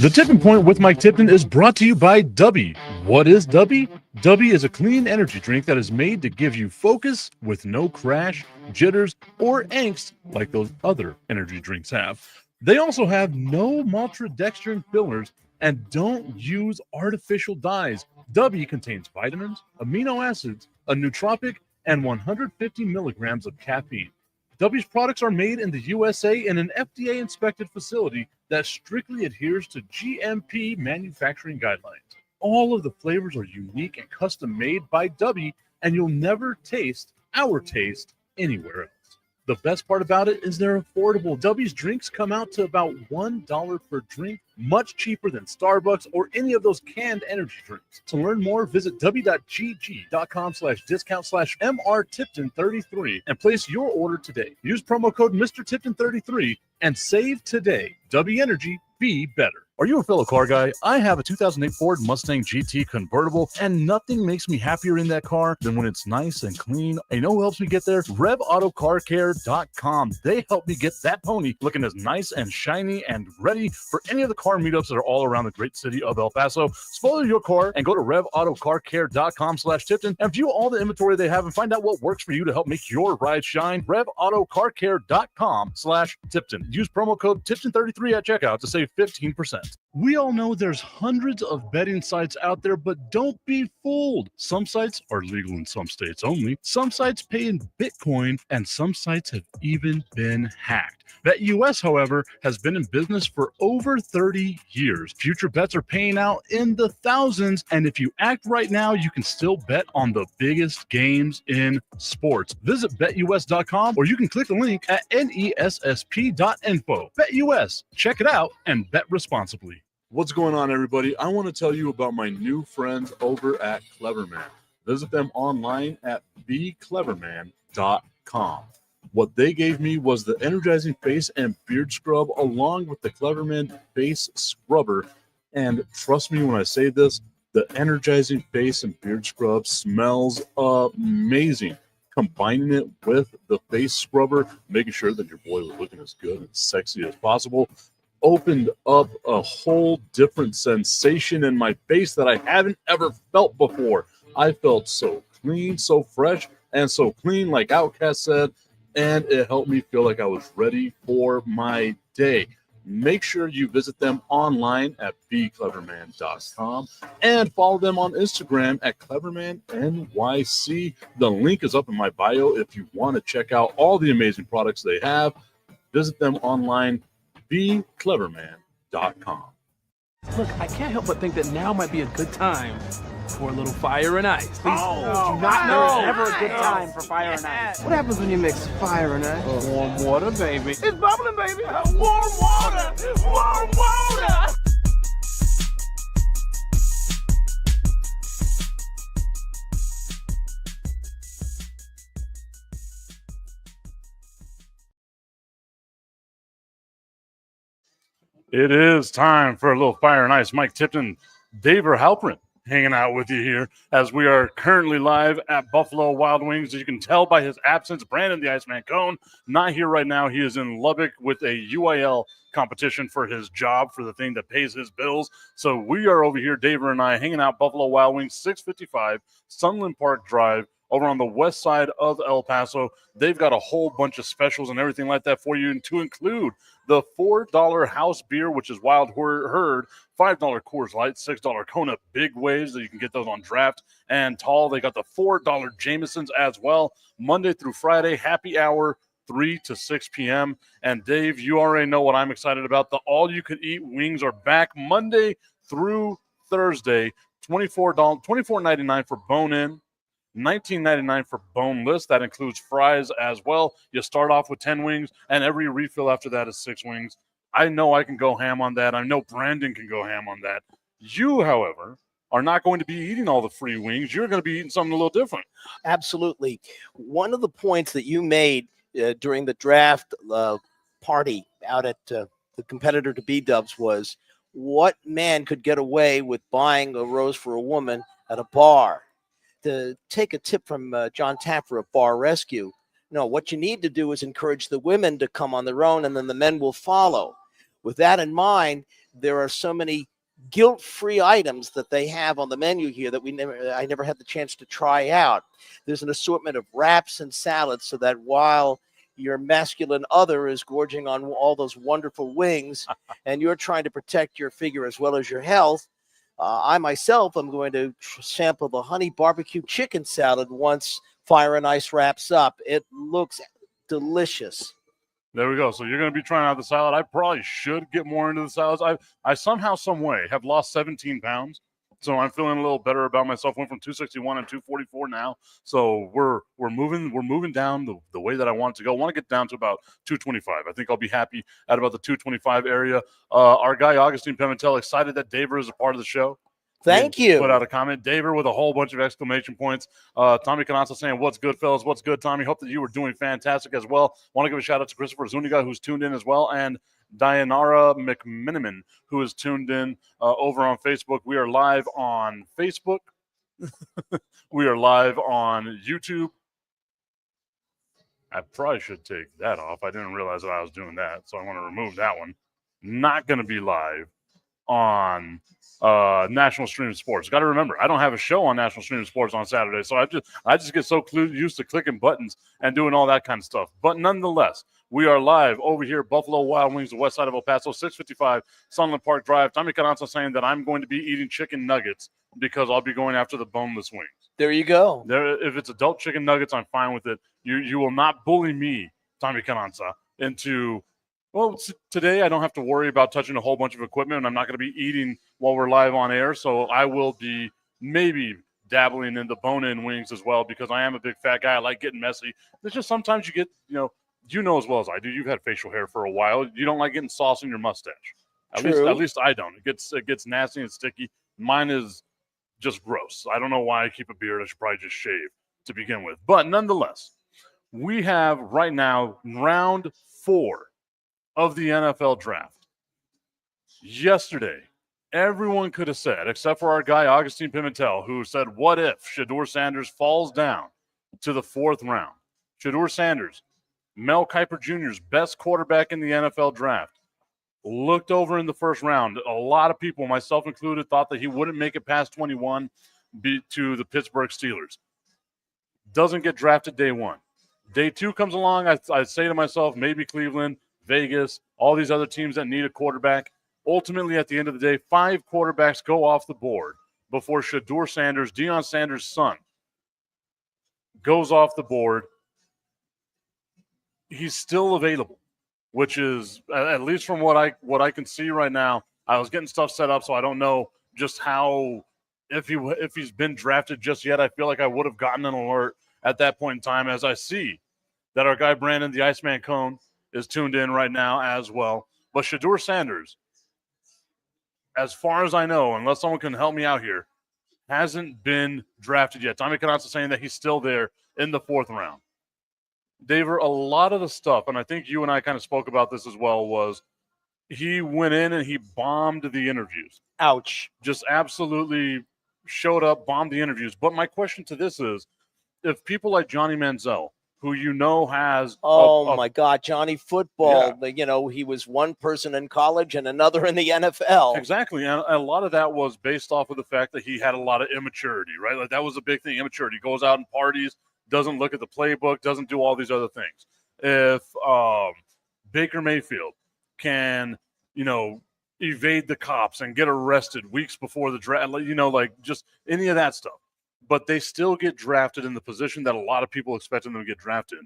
The Tipping Point with Mike Tipton is brought to you by Dubby. What is Dubby? Dubby is a clean energy drink that is made to give you focus with no crash, jitters, or angst like those other energy drinks have. They also have no maltodextrin fillers and don't use artificial dyes. Dubby contains vitamins, amino acids, a nootropic, and 150 milligrams of caffeine. Dubby's products are made in the USA in an FDA-inspected facility that strictly adheres to GMP manufacturing guidelines. All of the flavors are unique and custom-made by Dubby, and you'll never taste our taste anywhere else. The best part about it is they're affordable. Dubby's drinks come out to about $1 per drink, much cheaper than Starbucks or any of those canned energy drinks. To learn more, visit w.gg.com/discount/MRTipton33 and place your order today. Use promo code MrTipton33 and save today. Dubby Energy, be better. Are you a fellow car guy? I have a 2008 Ford Mustang GT convertible, and nothing makes me happier in that car than when it's nice and clean. And you know who helps me get there? RevAutoCarCare.com. They help me get that pony looking as nice and shiny and ready for any of the car meetups that are all around the great city of El Paso. Spoil your car and go to RevAutoCarCare.com/Tipton and view all the inventory they have and find out what works for you to help make your ride shine. RevAutoCarCare.com/Tipton. Use promo code Tipton33 at checkout to save 15%. We all know there's hundreds of betting sites out there, but don't be fooled. Some sites are legal in some states only. Some sites pay in Bitcoin, and some sites have even been hacked. BetUS, however, has been in business for over 30 years. Future bets are paying out in the thousands, and if you act right now, you can still bet on the biggest games in sports. Visit BetUS.com, or you can click the link at nessp.info. BetUS, check it out and bet responsibly. What's going on, everybody? I want to tell you about my new friends over at Cleverman. Visit them online at becleverman.com. What they gave me was the energizing face and beard scrub along with the Cleverman face scrubber. And trust me when I say this, the energizing face and beard scrub smells amazing. Combining it with the face scrubber, making sure that your boy was looking as good and sexy as possible, opened up a whole different sensation in my face that I haven't ever felt before. I felt so clean, so fresh, and so clean, like Outcast said, and it helped me feel like I was ready for my day. Make sure you visit them online at becleverman.com and follow them on Instagram at clevermannyc. The link is up in my bio if you want to check out all the amazing products they have. Visit them online, becleverman.com. Look, I can't help but think that now might be a good time for a little fire and ice. Please, do not know. There's never a good time for fire and ice. What happens when you mix fire and ice? Warm water, baby. It's bubbling, baby. Warm water. Warm water. It is time for a little fire and ice. Mike Tipton, Dave Halprin hanging out with you here as we are currently live at Buffalo Wild Wings. As you can tell by his absence, Brandon the Iceman Cone, not here right now. He is in Lubbock with a UIL competition for his job, for the thing that pays his bills. So we are over here, Dave and I, hanging out Buffalo Wild Wings, 655 Sunland Park Drive, over on the west side of El Paso. They've got a whole bunch of specials and everything like that for you, and to include the $4 house beer, which is Wild Herd, $5 Coors Light, $6 Kona Big Waves, that you can get those on draft and tall. They got the $4 Jamesons as well, Monday through Friday, happy hour, 3 to 6 p.m. And Dave, you already know what I'm excited about. The all-you-can-eat wings are back Monday through Thursday, $24.99 for bone-in, $19.99 for boneless. That includes fries as well. You start off with 10 wings, and every refill after that is 6 wings. I know I can go ham on that. I know Brandon can go ham on that. You, however, are not going to be eating all the free wings. You're going to be eating something a little different. Absolutely. One of the points that you made during the draft party out at the competitor to B-Dubs was, what man could get away with buying a rose for a woman at a bar? To take a tip from John Tapper of Bar Rescue, no, what you need to do is encourage the women to come on their own, and then the men will follow. With that in mind, there are so many guilt-free items that they have on the menu here that I never had the chance to try out. There's an assortment of wraps and salads, so that while your masculine other is gorging on all those wonderful wings and you're trying to protect your figure as well as your health, I myself am going to sample the honey barbecue chicken salad once Fire and Ice wraps up. It looks delicious. There we go. So you're going to be trying out the salad. I probably should get more into the salads. I somehow, some way have lost 17 pounds. So I'm feeling a little better about myself. Went from 261 and 244 now. So we're moving down the way that I want it to go. I want to get down to about 225. I think I'll be happy at about the 225 area. Our guy, Augustine Pimentel, excited that Daver is a part of the show. Thank you. Put out a comment. Daver with a whole bunch of exclamation points. Tommy Canazza saying, "What's good, fellas? What's good, Tommy? Hope that you were doing fantastic as well." Want to give a shout out to Christopher Zuniga, who's tuned in as well, and Dianara McMiniman, who is tuned in over on Facebook. We are live on Facebook. We are live on YouTube. I probably should take that off. I didn't realize that I was doing that, so I want to remove that one. Not going to be live on National Stream Sports. Got to remember, I don't have a show on National Stream Sports on Saturday, so I just get so used to clicking buttons and doing all that kind of stuff. But nonetheless, we are live over here, Buffalo Wild Wings, the west side of El Paso, 655 Sunland Park Drive. Tommy Canazza saying that I'm going to be eating chicken nuggets because I'll be going after the boneless wings. There you go. If it's adult chicken nuggets, I'm fine with it. You will not bully me, Tommy Canazza, into. Well, today I don't have to worry about touching a whole bunch of equipment, and I'm not going to be eating while we're live on air, so I will be maybe dabbling in the bone-in wings as well because I am a big fat guy. I like getting messy. There's just sometimes you get, you know as well as I do, you've had facial hair for a while. You don't like getting sauce in your mustache. At least I don't. It gets nasty and sticky. Mine is just gross. I don't know why I keep a beard. I should probably just shave to begin with. But nonetheless, we have right now round 4 of the NFL draft. Yesterday, everyone could have said, except for our guy Augustine Pimentel, who said, what if Shedeur Sanders falls down to the 4th round? Shedeur Sanders, Mel Kiper Jr.'s best quarterback in the NFL draft, looked over in the 1st round. A lot of people, myself included, thought that he wouldn't make it past 21 to the Pittsburgh Steelers. Doesn't get drafted day 1. Day 2 comes along, I say to myself, maybe Cleveland, Vegas, all these other teams that need a quarterback. Ultimately, at the end of the day, 5 quarterbacks go off the board before Shedeur Sanders, Deion Sanders' son, goes off the board. He's still available, which is, at least from what I can see right now, I was getting stuff set up, so I don't know just how, if he's been drafted just yet. I feel like I would have gotten an alert at that point in time, as I see that our guy Brandon, the Iceman Cone, is tuned in right now as well. But Shedeur Sanders, as far as I know, unless someone can help me out here, hasn't been drafted yet. Tommy Canazza saying that he's still there in the 4th round. Daver, a lot of the stuff, and I think you and I kind of spoke about this as well, was he went in and he bombed the interviews. Ouch. Just absolutely showed up, bombed the interviews. But my question to this is, if people like Johnny Manziel, who has my God, Johnny Football. Yeah. He was one person in college and another in the NFL. Exactly, and a lot of that was based off of the fact that he had a lot of immaturity, right? Like that was a big thing, immaturity. Goes out and parties, doesn't look at the playbook, doesn't do all these other things. If Baker Mayfield can, evade the cops and get arrested weeks before the draft, like just any of that stuff. But they still get drafted in the position that a lot of people expected them to get drafted.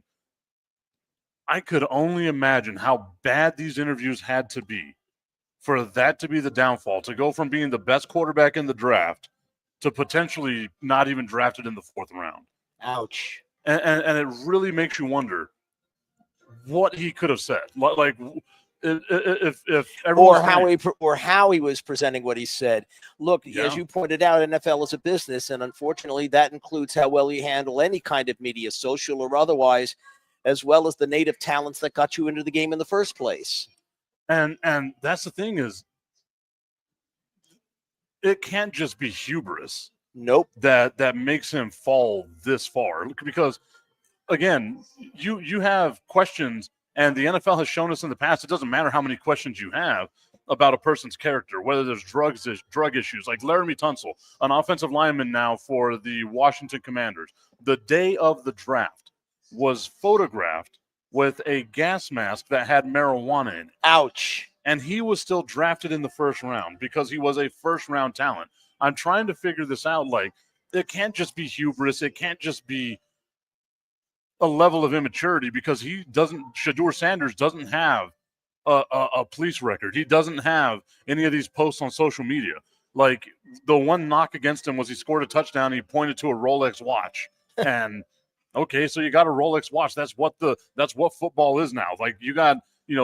I could only imagine how bad these interviews had to be for that to be the downfall, to go from being the best quarterback in the draft to potentially not even drafted in the 4th round. Ouch. And it really makes you wonder what he could have said. Like, if how he was presenting what he said. Look, as you pointed out, NFL is a business, and unfortunately that includes how well you handle any kind of media, social or otherwise, as well as the native talents that got you into the game in the first place. And that's the thing, is it can't just be hubris. Nope. That makes him fall this far, because again, you have questions. And the NFL has shown us in the past, it doesn't matter how many questions you have. about a person's character, whether there's drug issues, like Laramie Tunsil, an offensive lineman now for the Washington Commanders, the day of the draft was photographed with a gas mask that had marijuana in it. Ouch. And he was still drafted in the first round because he was a first-round talent. I'm trying to figure this out. Like, it can't just be hubris. It can't just be a level of immaturity because Shedeur Sanders doesn't have a police record. He doesn't have any of these posts on social media. Like, the one knock against him was he scored a touchdown and he pointed to a Rolex watch. And okay, so you got a Rolex watch. That's what football is now. Like, you got,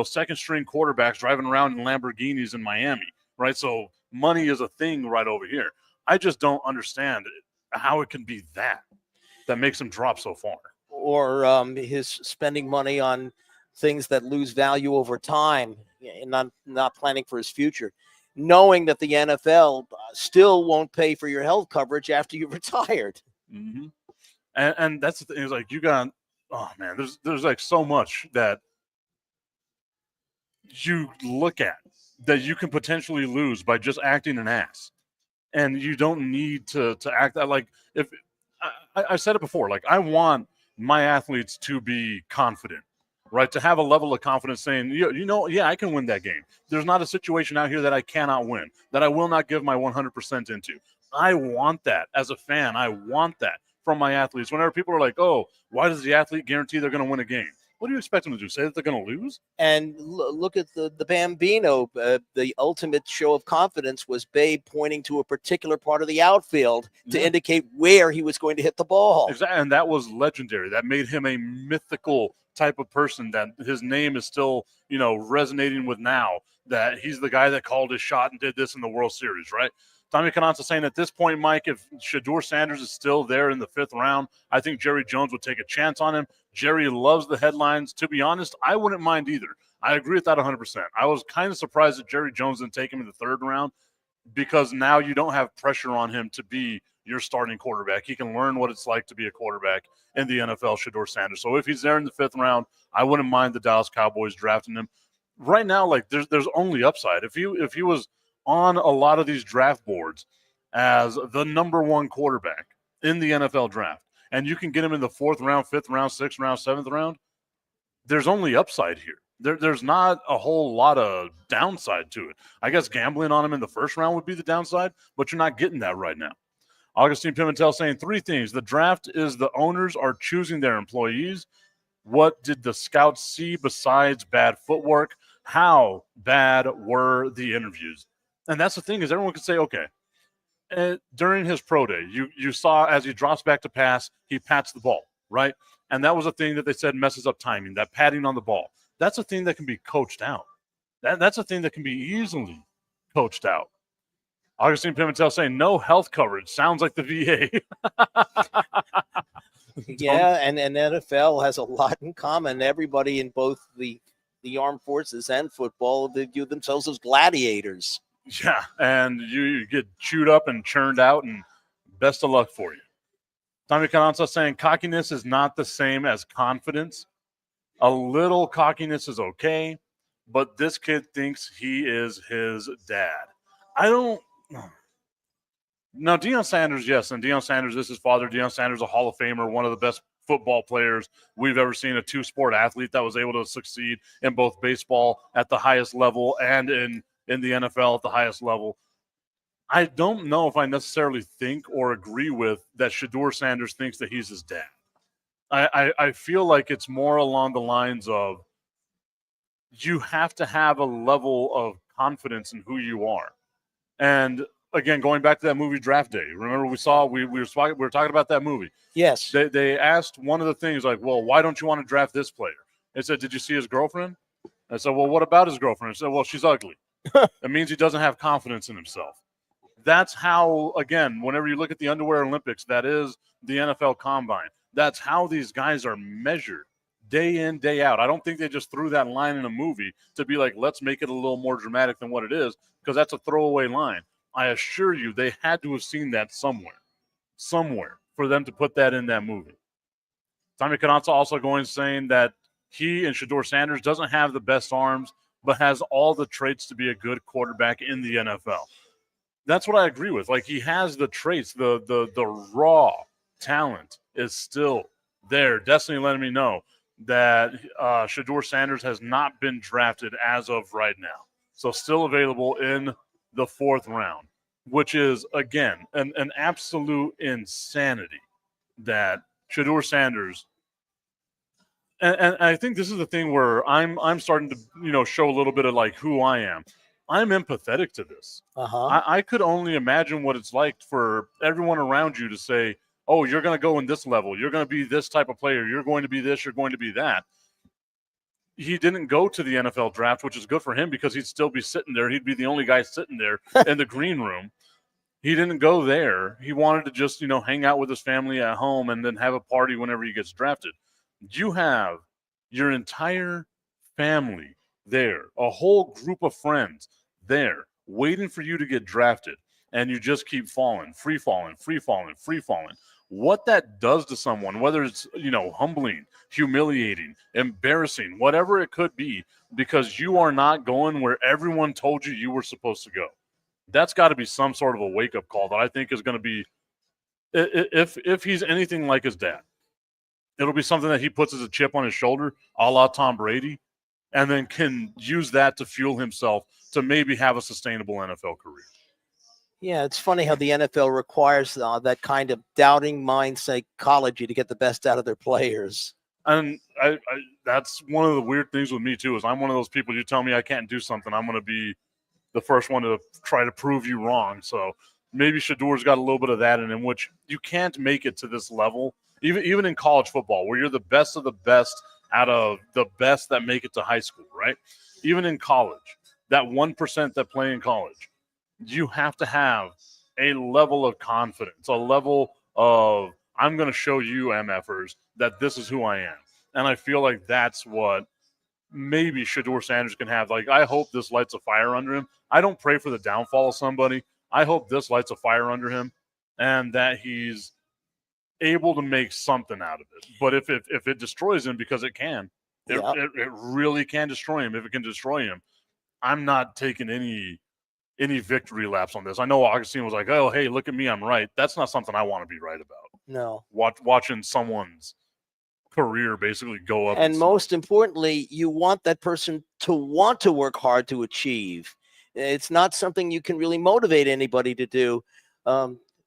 second string quarterbacks driving around in Lamborghinis in Miami, right? So money is a thing right over here. I just don't understand how it can be that makes him drop so far. Or his spending money on things that lose value over time and not planning for his future, knowing that the NFL still won't pay for your health coverage after you've retired. Mm-hmm. And that's the thing, is like, you got, oh man, there's like so much that you look at that you can potentially lose by just acting an ass. And you don't need to act that, like, if I said it before, like, I want my athletes to be confident, right? To have a level of confidence saying, yeah, I can win that game. There's not a situation out here that I cannot win, that I will not give my 100% into. I want that as a fan. I want that from my athletes. Whenever people are like, oh, why does the athlete guarantee they're going to win a game? What do you expect them to do? Say that they're going to lose? And look at the Bambino. The ultimate show of confidence was Babe pointing to a particular part of the outfield to indicate where he was going to hit the ball. Exactly. And that was legendary. That made him a mythical type of person that his name is still, resonating with now, that he's the guy that called his shot and did this in the World Series, right? Tommy Cananza saying at this point, Mike, if Shedeur Sanders is still there in the 5th round, I think Jerry Jones would take a chance on him. Jerry loves the headlines. To be honest, I wouldn't mind either. I agree with that 100%. I was kind of surprised that Jerry Jones didn't take him in the 3rd round, because now you don't have pressure on him to be your starting quarterback. He can learn what it's like to be a quarterback in the NFL, Shedeur Sanders. So if he's there in the 5th round, I wouldn't mind the Dallas Cowboys drafting him. Right now, like, there's only upside. If he was on a lot of these draft boards as the number 1 quarterback in the NFL draft, and you can get him in the 4th round, 5th round, 6th round, 7th round, there's only upside here. There's not a whole lot of downside to it. I guess gambling on him in the 1st round would be the downside, but you're not getting that right now. Augustine Pimentel saying 3 things. The draft is the owners are choosing their employees. What did the scouts see besides bad footwork? How bad were the interviews? And that's the thing, is everyone could say, okay, during his pro day, you saw as he drops back to pass, he pats the ball, right? And that was a thing that they said messes up timing, that patting on the ball. That's a thing that can be coached out. That's a thing that can be easily coached out. Augustine Pimentel saying no health coverage. Sounds like the VA. Yeah, and NFL has a lot in common. Everybody in both the armed forces and football, they view themselves as gladiators. Yeah, and you get chewed up and churned out, and best of luck for you. Tommy Cananza saying cockiness is not the same as confidence. A little cockiness is okay, but this kid thinks he is his dad. I don't – now, Deion Sanders, yes, and Deion Sanders is his father. Deion Sanders, a Hall of Famer, one of the best football players we've ever seen, a 2-sport athlete that was able to succeed in both baseball at the highest level and in the NFL at the highest level. I don't know if I necessarily think or agree with that Shedeur Sanders thinks that he's his dad. I feel like it's more along the lines of you have to have a level of confidence in who you are. And again, going back to that movie Draft Day, remember we were talking about that movie. Yes. They asked one of the things, like, well, why don't you want to draft this player? They said, did you see his girlfriend? I said, well, what about his girlfriend? I said, well, she's ugly. It means he doesn't have confidence in himself. That's how, again, whenever you look at the Underwear Olympics, that is the NFL Combine. That's how these guys are measured day in, day out. I don't think they just threw that line in a movie to be like, let's make it a little more dramatic than what it is, because that's a throwaway line. I assure you they had to have seen that somewhere for them to put that in that movie. Tommy Cananza also saying that he and Shedeur Sanders doesn't have the best arms, but has all the traits to be a good quarterback in the NFL. That's what I agree with. Like, he has the traits, the raw talent is still there. Destiny letting me know that Shedeur Sanders has not been drafted as of right now. So still available in the 4th round, which is, again, an absolute insanity that Shedeur Sanders – and I think this is the thing where I'm starting to, show a little bit of, like, who I am. I'm empathetic to this. I could only imagine what it's like for everyone around you to say, oh, you're going to go in this level. You're going to be this type of player. You're going to be this. You're going to be that. He didn't go to the NFL draft, which is good for him because he'd still be sitting there. He'd be the only guy sitting there in the green room. He didn't go there. He wanted to just, hang out with his family at home and then have a party whenever he gets drafted. You have your entire family there, a whole group of friends there waiting for you to get drafted, and you just keep falling, free falling. What that does to someone, whether it's, humbling, humiliating, embarrassing, whatever it could be, because you are not going where everyone told you were supposed to go. That's got to be some sort of a wake-up call that I think is going to be, if he's anything like his dad, it'll be something that he puts as a chip on his shoulder, a la Tom Brady, and then can use that to fuel himself to maybe have a sustainable NFL career. Yeah, it's funny how the NFL requires that kind of doubting mind psychology to get the best out of their players. And I that's one of the weird things with me, too, is I'm one of those people, you tell me I can't do something, I'm going to be the first one to try to prove you wrong. So maybe Shedeur's got a little bit of that in him, which you can't make it to this level, even in college football, where you're the best of the best out of the best that make it to high school, right? Even in college, that 1% that play in college, you have to have a level of confidence, a level of, I'm going to show you MFers that this is who I am. And I feel like that's what maybe Shedeur Sanders can have. Like, I hope this lights a fire under him. I don't pray for the downfall of somebody. I hope this lights a fire under him and that he's able to make something out of it. But if it destroys him, because it can, it really can destroy him. If it can destroy him, I'm not taking any victory laps on this. I know Augustine was like, oh, hey, look at me, I'm right. That's not something I want to be right about. No. Watching someone's career basically go up. And most importantly, you want that person to want to work hard to achieve. It's not something you can really motivate anybody to do.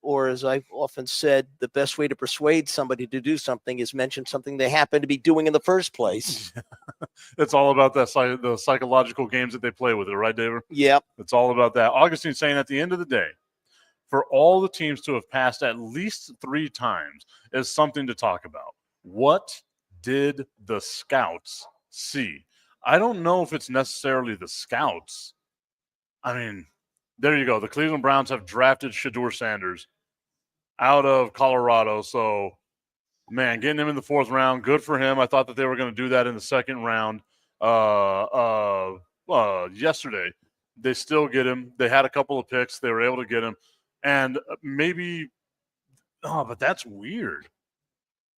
Or as I've often said, the best way to persuade somebody to do something is mention something they happen to be doing in the first place. It's all about the psychological games that they play with it, right, David? Yep. It's all about that. Augustine saying at the end of the day, for all the teams to have passed at least 3 times is something to talk about. What did the scouts see? I don't know if it's necessarily the scouts. I mean, there you go. The Cleveland Browns have drafted Shedeur Sanders out of Colorado. So, man, getting him in the 4th round, good for him. I thought that they were going to do that in the 2nd round. Yesterday, they still get him. They had a couple of picks. They were able to get him. And maybe but that's weird.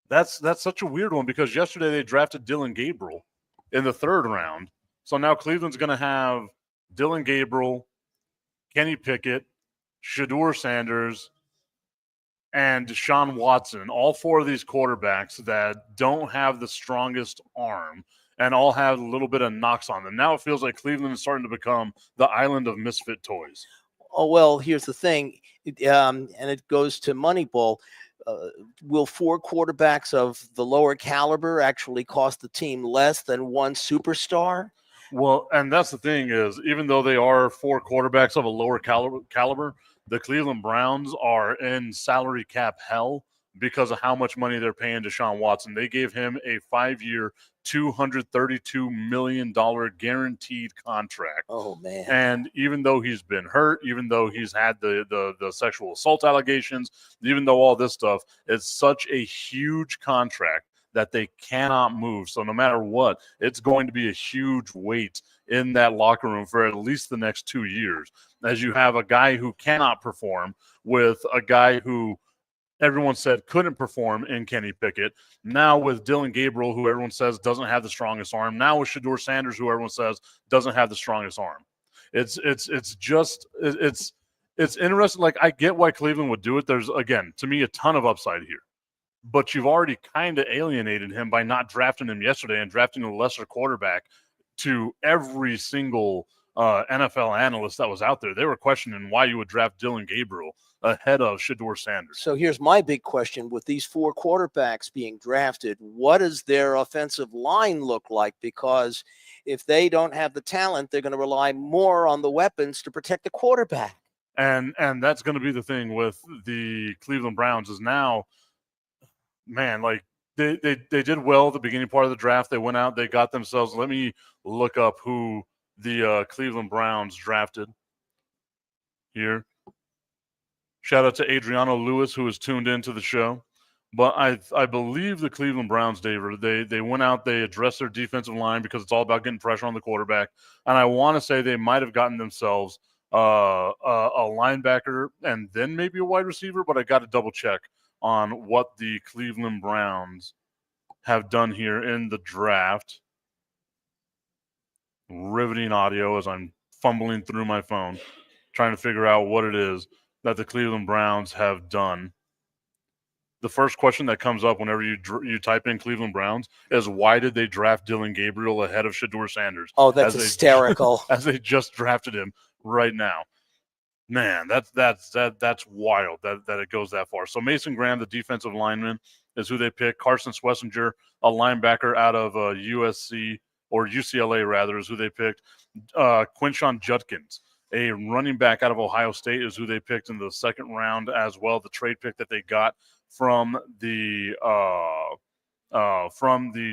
That's such a weird one, because yesterday they drafted Dylan Gabriel in the 3rd round. So now Cleveland's going to have Dylan Gabriel, Kenny Pickett, Shedeur Sanders, and Deshaun Watson, all 4 of these quarterbacks that don't have the strongest arm and all have a little bit of knocks on them. Now it feels like Cleveland is starting to become the island of misfit toys. Oh, well, here's the thing, and it goes to Moneyball. Will 4 quarterbacks of the lower caliber actually cost the team less than 1 superstar? Well, and that's the thing is, even though they are 4 quarterbacks of a lower caliber, the Cleveland Browns are in salary cap hell because of how much money they're paying Deshaun Watson. They gave him a 5-year, $232 million guaranteed contract. Oh, man. And even though he's been hurt, even though he's had the sexual assault allegations, even though all this stuff, it's such a huge contract that they cannot move. So no matter what, it's going to be a huge weight in that locker room for at least the next 2 years, as you have a guy who cannot perform with a guy who everyone said couldn't perform in Kenny Pickett. Now with Dylan Gabriel, who everyone says doesn't have the strongest arm. Now with Shedeur Sanders, who everyone says doesn't have the strongest arm. It's interesting. Like, I get why Cleveland would do it. There's, again, to me, a ton of upside here. But you've already kind of alienated him by not drafting him yesterday and drafting a lesser quarterback. To every single NFL analyst that was out there, they were questioning why you would draft Dylan Gabriel ahead of Shedeur Sanders. So here's my big question. With these 4 quarterbacks being drafted, what does their offensive line look like? Because if they don't have the talent, they're going to rely more on the weapons to protect the quarterback. And that's going to be the thing with the Cleveland Browns is now, man, like, They did well at the beginning part of the draft. They went out, they got themselves. Let me look up who the Cleveland Browns drafted here. Shout out to Adriano Lewis, who has tuned into the show. But I believe the Cleveland Browns, David, they went out, they addressed their defensive line because it's all about getting pressure on the quarterback. And I want to say they might have gotten themselves a linebacker and then maybe a wide receiver, but I got to double check on what the Cleveland Browns have done here in the draft. Riveting audio as I'm fumbling through my phone, trying to figure out what it is that the Cleveland Browns have done. The first question that comes up whenever you type in Cleveland Browns is, why did they draft Dylan Gabriel ahead of Shedeur Sanders? Oh, that's hysterical. As they just drafted him right now. Man, that's wild that it goes that far. So Mason Graham, the defensive lineman, is who they pick. Carson Schlesinger, a linebacker out of USC or UCLA rather, is who they picked. Quinshon Judkins, a running back out of Ohio State, is who they picked in the second round as well. The trade pick that they got from the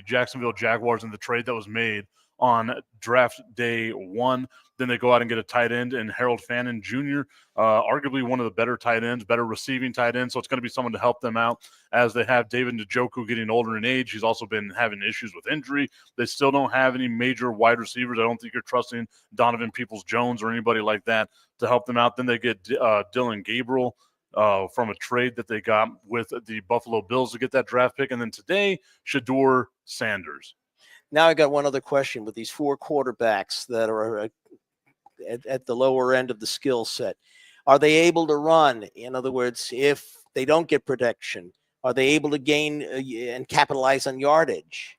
Jacksonville Jaguars in the trade that was made on draft day 1. Then they go out and get a tight end in Harold Fannin Jr., arguably one of the better tight ends, better receiving tight ends. So it's going to be someone to help them out as they have David Njoku getting older in age. He's also been having issues with injury. They still don't have any major wide receivers. I don't think you're trusting Donovan Peoples-Jones or anybody like that to help them out. Then they get Dylan Gabriel from a trade that they got with the Buffalo Bills to get that draft pick. And then today, Shedeur Sanders. Now I got one other question with these 4 quarterbacks that are at the lower end of the skill set. Are they able to run? In other words, if they don't get protection, are they able to gain and capitalize on yardage?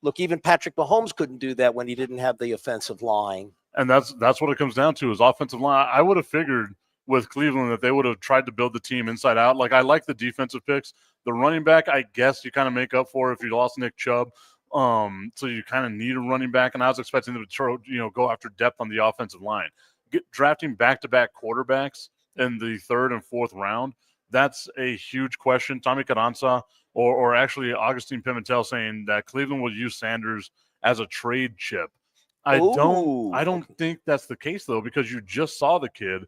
Look, even Patrick Mahomes couldn't do that when he didn't have the offensive line. And that's what it comes down to is offensive line. I would have figured with Cleveland that they would have tried to build the team inside out. Like, I like the defensive picks. The running back, I guess you kind of make up for if you lost Nick Chubb. So you kind of need a running back, and I was expecting them to go after depth on the offensive line. Drafting back-to-back quarterbacks in the 3rd and 4th round, that's a huge question. Tommy Carranza or actually Augustine Pimentel saying that Cleveland will use Sanders as a trade chip. I don't think that's the case, though, because you just saw the kid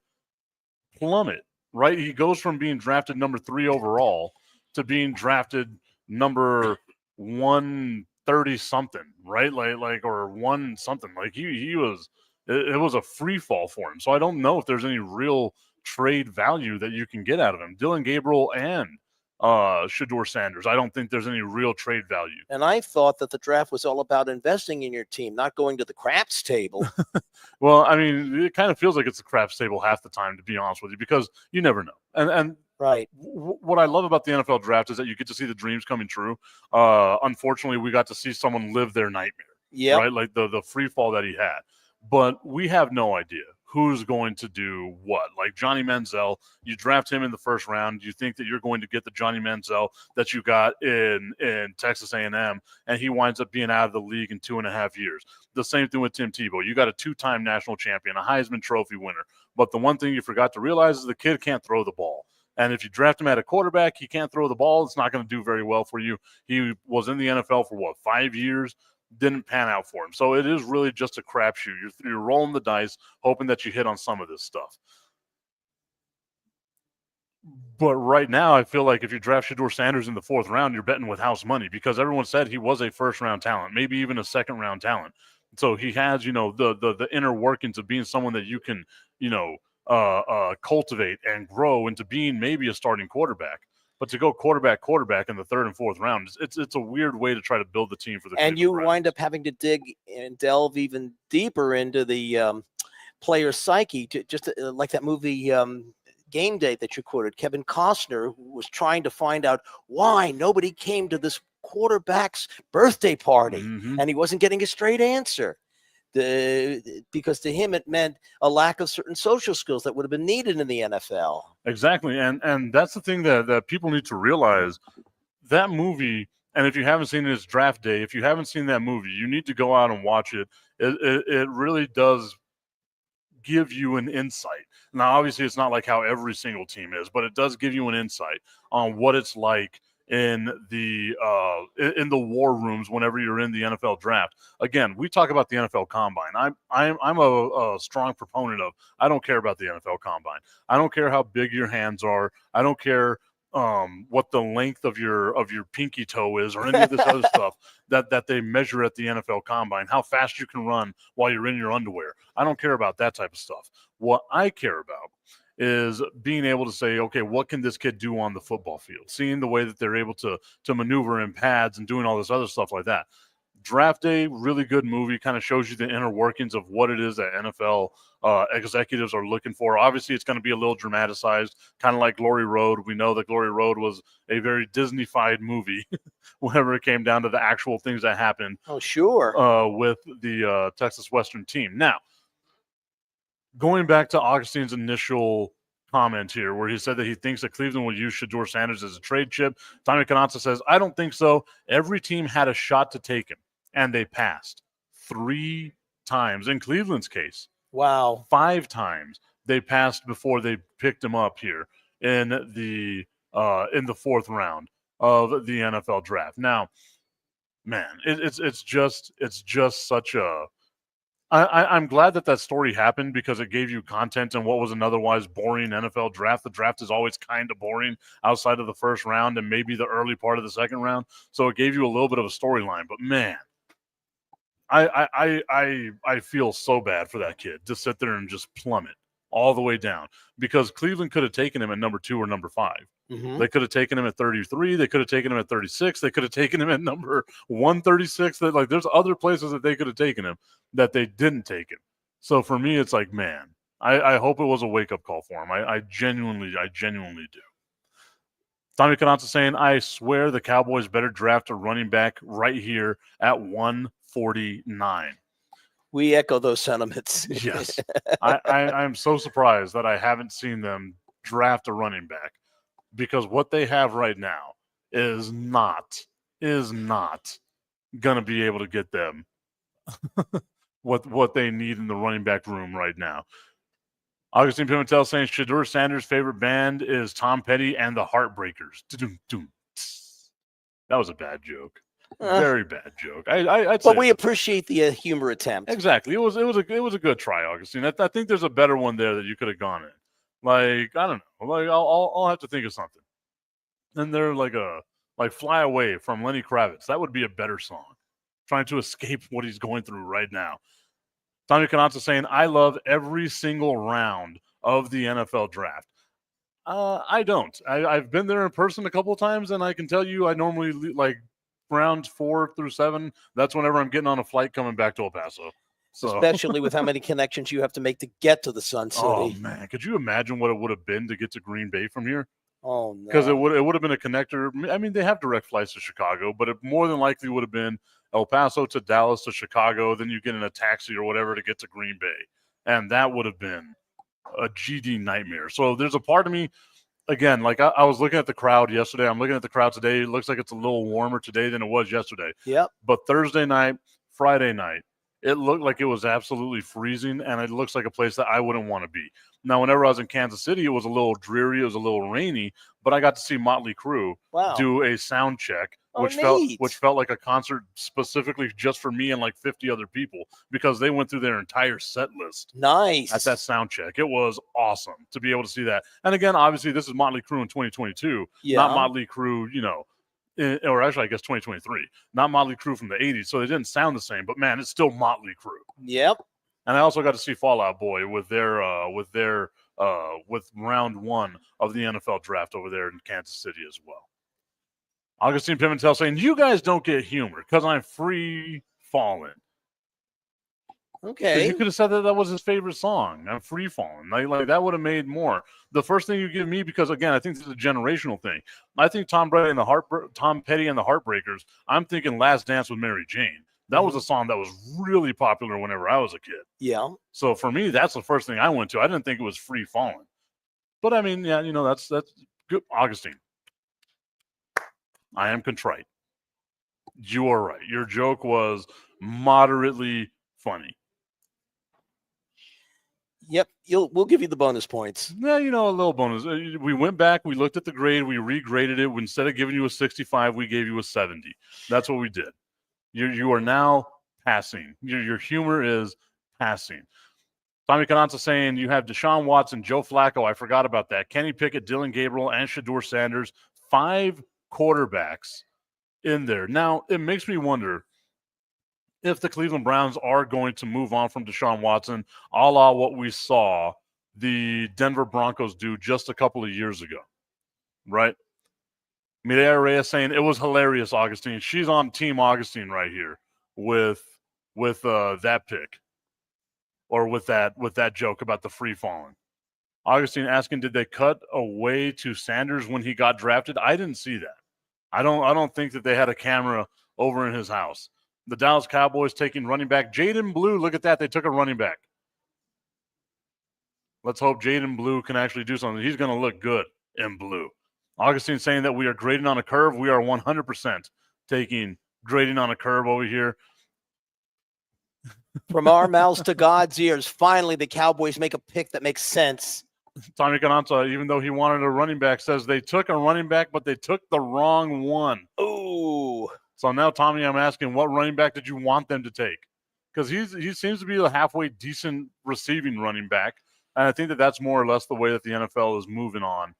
plummet, right? He goes from being drafted number 3 overall to being drafted number 130 something, right? Like or 1 something. Like he was, it was a free fall for him. So I don't know if there's any real trade value that you can get out of him. Dylan Gabriel and Shedeur Sanders, I don't think there's any real trade value. And I thought that the draft was all about investing in your team, not going to the craps table. Well, I mean, it kind of feels like it's the craps table half the time, to be honest with you, because you never know. And right. What I love about the NFL draft is that you get to see the dreams coming true. Unfortunately, we got to see someone live their nightmare. Yeah. Right? Like the free fall that he had. But we have no idea who's going to do what. Like Johnny Manziel, you draft him in the 1st round. You think that you're going to get the Johnny Manziel that you got in Texas A&M, and he winds up being out of the league in 2.5 years. The same thing with Tim Tebow. You got a 2-time national champion, a Heisman Trophy winner. But the one thing you forgot to realize is the kid can't throw the ball. And if you draft him at a quarterback, he can't throw the ball. It's not going to do very well for you. He was in the NFL for, 5 years? Didn't pan out for him. So it is really just a crapshoot. You're rolling the dice, hoping that you hit on some of this stuff. But right now, I feel like if you draft Shedeur Sanders in the 4th round, you're betting with house money because everyone said he was a 1st-round talent, maybe even a 2nd-round talent. So he has, the inner workings of being someone that you can, cultivate and grow into being maybe a starting quarterback. But to go quarterback in the third and fourth round, it's a weird way to try to build the team for the And future. you wind up having to dig and delve even deeper into the player psyche, like that movie Game Day that you quoted. Kevin Costner was trying to find out why nobody came to this quarterback's birthday party, and he wasn't getting a straight answer. Because to him it meant a lack of certain social skills that would have been needed in the NFL. Exactly, and that's the thing that people need to realize. That movie, and if you haven't seen it, it's Draft Day. If you haven't seen that movie, you need to go out and watch it. It really does give you an insight. Now, obviously, it's not like how every single team is, but it does give you an insight on what it's like in the war rooms whenever you're in the NFL draft. Again, we talk about the NFL Combine. I'm a strong proponent of. I don't care about the NFL Combine. I don't care how big your hands are. I don't care what the length of your pinky toe is or any of this other stuff that they measure at the NFL Combine. How fast you can run while you're in your underwear. I don't care about that type of stuff. What I care about is being able to say, okay, what can this kid do on the football field? Seeing the way that they're able to maneuver in pads and doing all this other stuff like that. Draft Day, really good movie, kind of shows you the inner workings of what it is that NFL executives are looking for. Obviously, it's going to be a little dramatized, kind of like Glory Road. We know that Glory Road was a very Disney-fied movie whenever it came down to the actual things that happened. Oh, sure. With the Texas Western team. Now, going back to Augustine's initial comment here, where he said that he thinks that Cleveland will use Shedeur Sanders as a trade chip, Tommy Canazza says, I don't think so. Every team had a shot to take him, and they passed 3 times. In Cleveland's case, wow, 5 times they passed before they picked him up here in the 4th round of the NFL draft. Now, man, it's just such a. I'm glad that story happened because it gave you content in what was an otherwise boring NFL draft. The draft is always kind of boring outside of the first round and maybe the early part of the second round. So it gave you a little bit of a storyline. But man, I feel so bad for that kid to sit there and just plummet all the way down because Cleveland could have taken him at number 2 or number 5. Mm-hmm. They could have taken him at 33. They could have taken him at 36. They could have taken him at number 136. There's other places that they could have taken him that they didn't take him. So for me, it's like, man, I hope it was a wake-up call for him. I genuinely do. Tommy Canazza saying, I swear the Cowboys better draft a running back right here at 149. We echo those sentiments. Yes. I'm so surprised that I haven't seen them draft a running back. Because what they have right now is not going to be able to get them what they need in the running back room right now. Augustine Pimentel saying Shedeur Sanders' favorite band is Tom Petty and the Heartbreakers. That was a bad joke. Very bad joke. But we appreciate the humor attempt. Exactly. It was a good try, Augustine. I think there's a better one there that you could have gone in. Like, I don't know. Like, I'll have to think of something. And they're like Fly Away from Lenny Kravitz. That would be a better song. Trying to escape what he's going through right now. Tommy Canazza saying, I love every single round of the NFL draft. I don't. I've been there in person a couple of times, and I can tell you I normally like rounds 4 through 7. That's whenever I'm getting on a flight coming back to El Paso. So. Especially with how many connections you have to make to get to the Sun City. Oh, man. Could you imagine what it would have been to get to Green Bay from here? Oh, no. Because it would have been a connector. I mean, they have direct flights to Chicago, but it more than likely would have been El Paso to Dallas to Chicago. Then you get in a taxi or whatever to get to Green Bay. And that would have been a GD nightmare. So there's a part of me, again, like I was looking at the crowd yesterday. I'm looking at the crowd today. It looks like it's a little warmer today than it was yesterday. Yep. But Thursday night, Friday night, it looked like it was absolutely freezing, and it looks like a place that I wouldn't want to be. Now, whenever I was in Kansas City, it was a little dreary. It was a little rainy, but I got to see Motley Crue do a sound check, which felt like a concert specifically just for me and like 50 other people because they went through their entire set list. Nice. At that sound check. It was awesome to be able to see that. And again, obviously, this is Motley Crue in 2022, not Motley Crue, or actually, I guess 2023, not Motley Crue from the 80s, so they didn't sound the same, but man, it's still Motley Crue. Yep. And I also got to see Fall Out Boy with their with round 1 of the NFL draft over there in Kansas City as well. Augustine Pimentel saying, you guys don't get humor because I'm free falling. Okay. You could have said that was his favorite song. I'm free falling. Like that would have made more. The first thing you give me, because again, I think this is a generational thing. I think Tom Petty and the Heartbreakers. I'm thinking Last Dance with Mary Jane. That was a song that was really popular whenever I was a kid. Yeah. So for me, that's the first thing I went to. I didn't think it was Free Falling. But I mean, yeah, that's good. Augustine, I am contrite. You are right. Your joke was moderately funny. Yep, we'll give you the bonus points. Yeah, a little bonus. We went back, we looked at the grade, we regraded it. Instead of giving you a 65, we gave you a 70. That's what we did. You are now passing. Your humor is passing. Tommy Cananza saying you have Deshaun Watson, Joe Flacco. I forgot about that. Kenny Pickett, Dylan Gabriel, and Shedeur Sanders. 5 quarterbacks in there. Now, it makes me wonder if the Cleveland Browns are going to move on from Deshaun Watson, a la what we saw the Denver Broncos do just a couple of years ago, right? Mireya Reyes saying it was hilarious, Augustine. She's on Team Augustine right here with that pick or with that joke about the free falling. Augustine asking, did they cut away to Sanders when he got drafted? I didn't see that. I don't think that they had a camera over in his house. The Dallas Cowboys taking running back Jaden Blue. Look at that. They took a running back. Let's hope Jaden Blue can actually do something. He's going to look good in blue. Augustine saying that we are grading on a curve. We are 100% taking grading on a curve over here. From our mouths to God's ears, finally the Cowboys make a pick that makes sense. Tommy Cananza, even though he wanted a running back, says they took a running back, but they took the wrong one. Ooh. So now, Tommy, I'm asking, what running back did you want them to take? Because he seems to be a halfway decent receiving running back, and I think that that's more or less the way that the NFL is moving on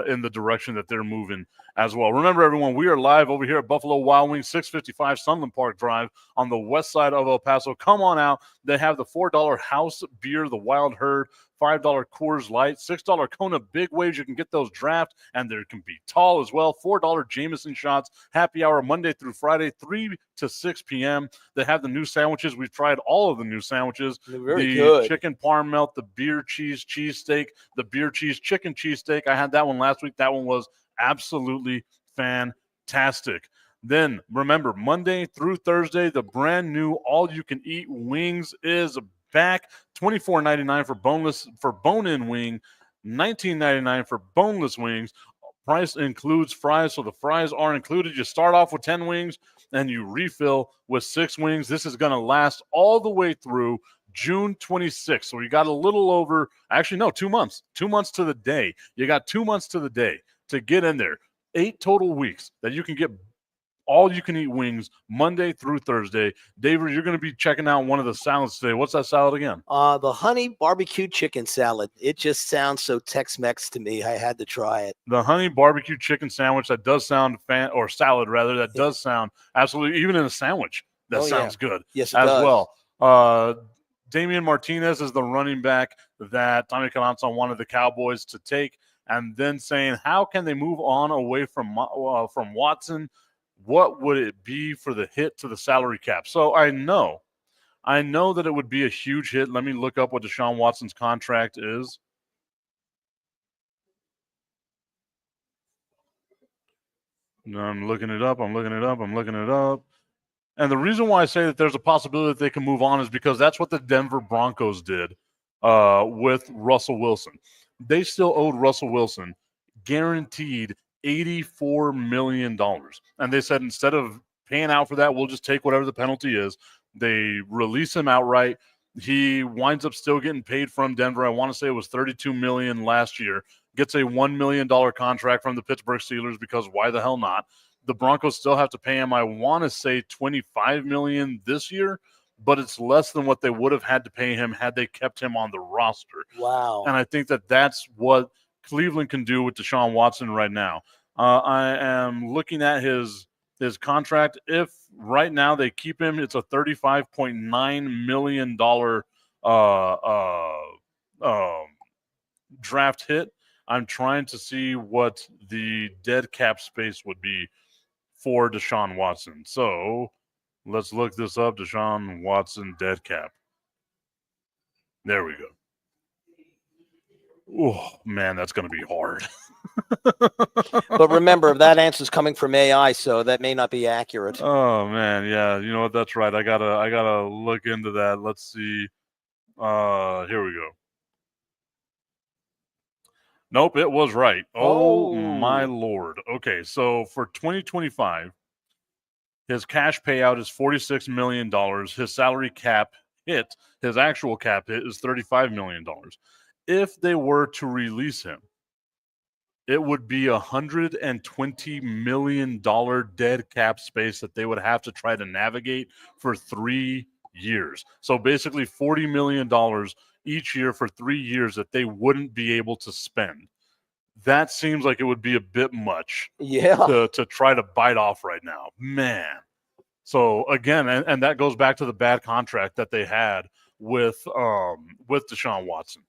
in the direction that they're moving as well. Remember, everyone, we are live over here at Buffalo Wild Wings, 655 Sunland Park Drive on the west side of El Paso. Come on out. They have the $4 house beer, the Wild Herd, $5 Coors Light, $6 Kona Big Waves. You can get those draft, and there can be tall as well. $4 Jameson shots, happy hour Monday through Friday, 3 to 6 p.m. They have the new sandwiches. We've tried all of the new sandwiches. They're very the good. Chicken parm melt, the beer cheese cheesesteak, the beer cheese chicken cheesesteak. I had that one last week. That one was absolutely fantastic. Then remember, Monday through Thursday, the brand new all-you-can-eat wings is back. $24.99 for bone-in wing, $19.99 for boneless wings. Price includes fries, so the fries are included. You start off with 10 wings, and you refill with 6 wings. This is going to last all the way through June 26th. So you got a little over, actually, no, 2 months. 2 months to the day. You got 2 months to the day to get in there. 8 total weeks that you can get all-you-can-eat wings Monday through Thursday. David, you're going to be checking out one of the salads today. What's that salad again? The honey barbecue chicken salad. It just sounds so Tex-Mex to me. I had to try it. The honey barbecue chicken sandwich, that does sound or salad rather, that does sound absolutely, even in a sandwich, that sounds good. Yes, it as does. well. Damian Martinez is the running back that Tommy Cananza wanted the Cowboys to take, and then saying, how can they move on away from Watson? What would it be for the hit to the salary cap? So I know that it would be a huge hit. Let me look up what Deshaun Watson's contract is. I'm looking it up. And the reason why I say that there's a possibility that they can move on is because that's what the Denver Broncos did with Russell Wilson. They still owed Russell Wilson guaranteed $84 million. And they said, instead of paying out for that, we'll just take whatever the penalty is. They release him outright. He winds up still getting paid from Denver. I want to say it was $32 million last year. Gets a $1 million contract from the Pittsburgh Steelers, because why the hell not? The Broncos still have to pay him, I want to say $25 million this year, but it's less than what they would have had to pay him had they kept him on the roster. Wow. And I think that that's what Cleveland can do with Deshaun Watson right now. I am looking at his contract. If right now they keep him, it's a $35.9 million draft hit, I'm trying to see what the dead cap space would be for Deshaun Watson. So let's look this up. Deshaun Watson dead cap. There we go. Oh, man, that's going to be hard. But remember, that answer is coming from AI, so that may not be accurate. Oh, man, yeah. You know what? That's right. I gotta look into that. Let's see. Here we go. Nope, it was right. Oh, my Lord. Okay, so for 2025, his cash payout is $46 million. His salary cap hit, his actual cap hit is $35 million. If they were to release him, it would be $120 million dead cap space that they would have to try to navigate for 3 years. So basically $40 million each year for 3 years that they wouldn't be able to spend. That seems like it would be a bit much to try to bite off right now. Man. So again, and that goes back to the bad contract that they had with Deshaun Watson.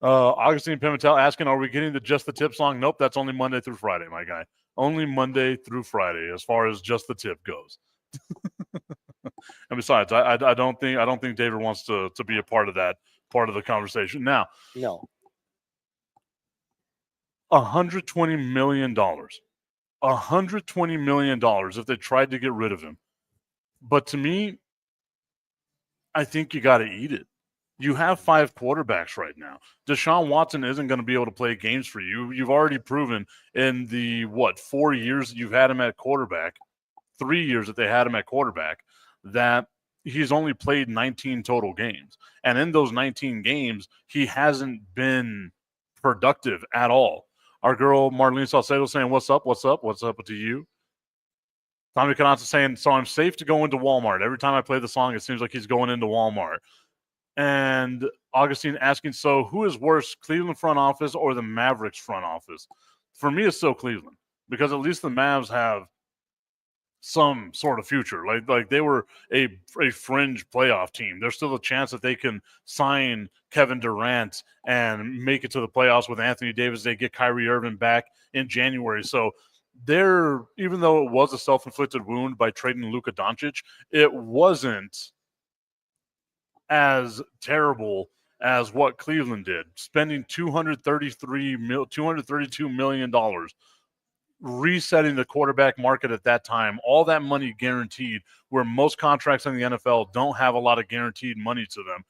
Augustine Pimentel asking, are we getting the Just the Tip song? Nope, that's only Monday through Friday, my guy. Only Monday through Friday as far as Just the Tip goes. And besides, I don't think David wants to be a part of that part of the conversation. Now, no. $120 million. $120 million if they tried to get rid of him. But to me, I think you got to eat it. You have 5 quarterbacks right now. Deshaun Watson isn't going to be able to play games for you. You've already proven in the, 4 years that you've had him at quarterback, 3 years that they had him at quarterback, that he's only played 19 total games. And in those 19 games, he hasn't been productive at all. Our girl Marlene Salcedo saying, what's up to you? Tommy Canazza saying, so I'm safe to go into Walmart. Every time I play the song, it seems like he's going into Walmart. And Augustine asking, so who is worse, Cleveland front office or the Mavericks front office? For me, it's still Cleveland, because at least the Mavs have some sort of future. Like they were a fringe playoff team. There's still a chance that they can sign Kevin Durant and make it to the playoffs with Anthony Davis. They get Kyrie Irving back in January. So they're, even though it was a self-inflicted wound by trading Luka Doncic, it wasn't as terrible as what Cleveland did, spending $232 million, resetting the quarterback market at that time, all that money guaranteed, where most contracts in the NFL don't have a lot of guaranteed money to them.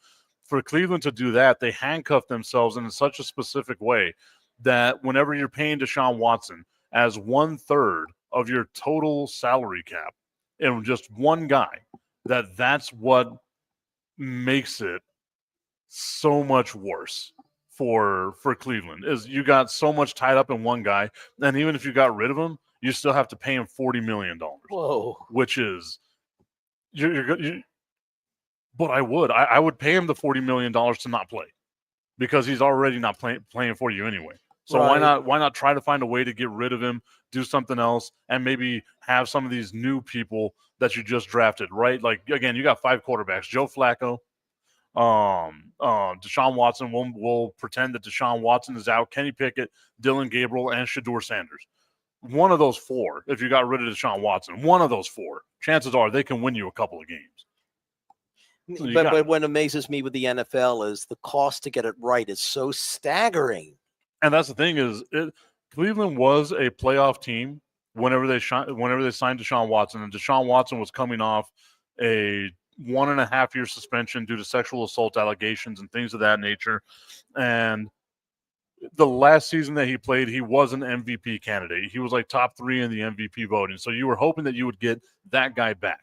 For Cleveland to do that, they handcuff themselves in such a specific way that whenever you're paying Deshaun Watson as 1/3 of your total salary cap and just one guy, that's what makes it so much worse for Cleveland, is you got so much tied up in one guy, and even if you got rid of him, you still have to pay him $40 million. Whoa. Which is but I would pay him the $40 million to not play, because he's already not playing for you anyway. So right. why not try to find a way to get rid of him, do something else, and maybe have some of these new people that you just drafted, right? Like, again, you got 5 quarterbacks. Joe Flacco, Deshaun Watson. We'll pretend that Deshaun Watson is out. Kenny Pickett, Dylan Gabriel, and Shedeur Sanders. One of those 4, if you got rid of Deshaun Watson, one of those 4, chances are they can win you a couple of games. So but what amazes me with the NFL is the cost to get it right is so staggering. And that's the thing, is Cleveland was a playoff team whenever they signed Deshaun Watson, and Deshaun Watson was coming off a 1.5-year suspension due to sexual assault allegations and things of that nature. And the last season that he played, he was an MVP candidate. He was like top 3 in the MVP voting. So you were hoping that you would get that guy back.